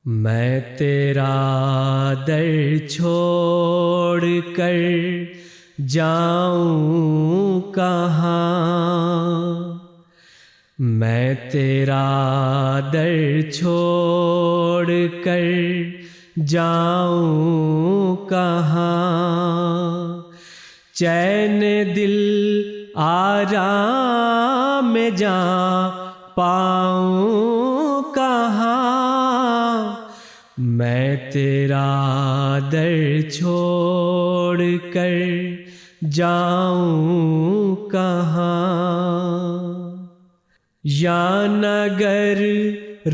میں تیرا در چھوڑ کر جاؤں کہاں، میں تیرا در چھوڑ کر جاؤں کہاں، چین دل آرام جاں پاؤں کہاں، میں تیرا در چھوڑ کر جاؤں کہاں، یا نگر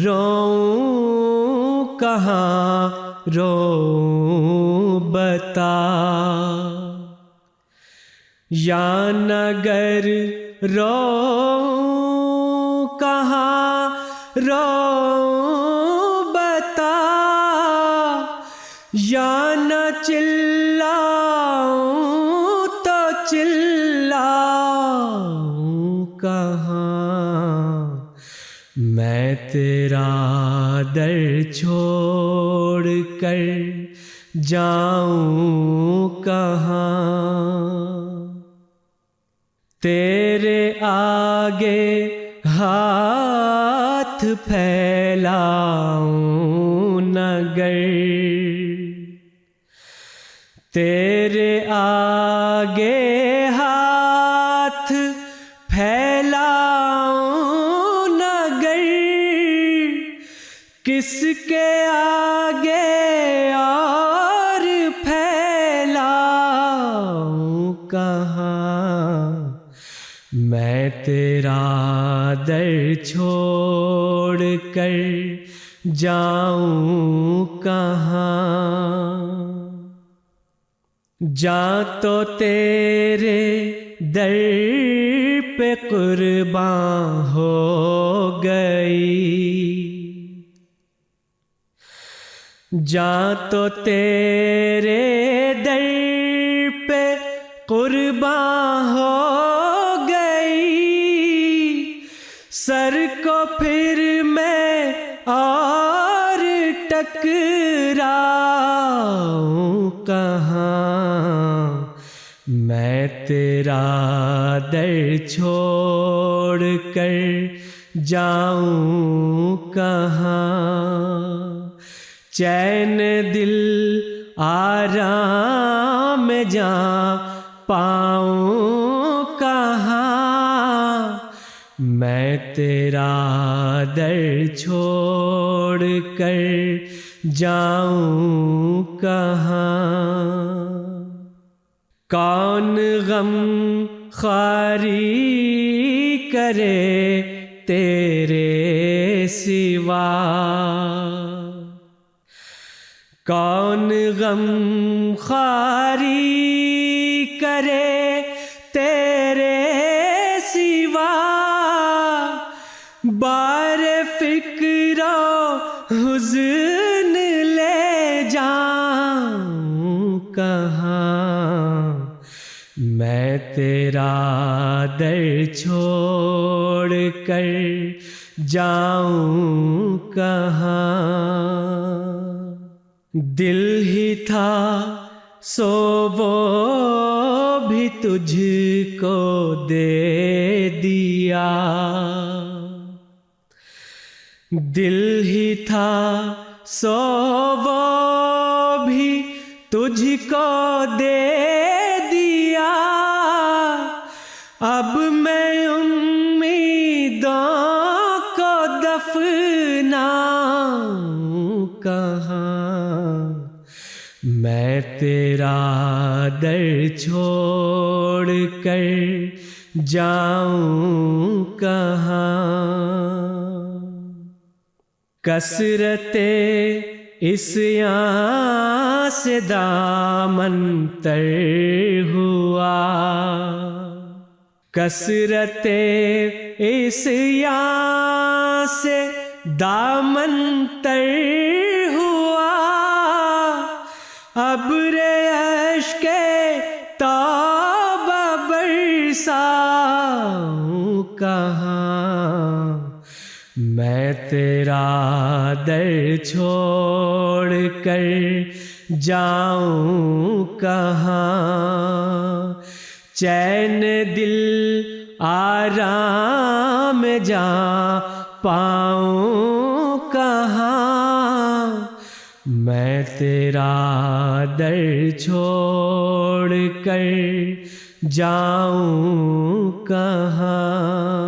روؤں کہاں روؤں بتا، یا نگر روؤں کہاں روؤں بتا، یا نہ چلاؤں تو چلاؤں کہاں، میں تیرا در چھوڑ کر جاؤں کہاں، تیرے آگے ہاتھ پھیلاؤں نگر، تیرے آگے ہاتھ پھیلاؤں نگر، کس کے آگے اور پھیلاؤں کہاں، میں تیرا در چھوڑ کر جاؤں کہاں، جاں تو تیرے در پہ قرباں ہو گئی، جاں تو تیرے در پہ قرباں ہو گئی، سر کو پھر میں اور ٹکراؤں کہاں، میں تیرا در چھوڑ کر جاؤں کہاں، چین دل آرام جاں پاؤں کہاں، میں تیرا در چھوڑ کر جاؤں کہاں، کون غم خواری کرے تیرے سوا، کون غم خواری کرے تیرے سوا، بار فکر و حزن لے جاؤں کہاں، میں تیرا در چھوڑ کر جاؤں کہاں، دل ہی تھا سو وہ بھی تجھ کو دے دیا، دل ہی تھا سو وہ بھی تجھ کو دے دیا، اب میں امیدوں کو دفناؤں کہاں، میں تیرا در چھوڑ کر جاؤں کہاں، کثرت عصیاں سے دامن تر ہوا، کثرت عصیاں سے دامن تر ہوا، ابر اشک توبہ برساؤں کہاں، میں تیرا در چھوڑ کر جاؤں کہاں، چین دل آرام جا پاؤں کہاں، میں تیرا در چھوڑ کر جاؤں کہاں۔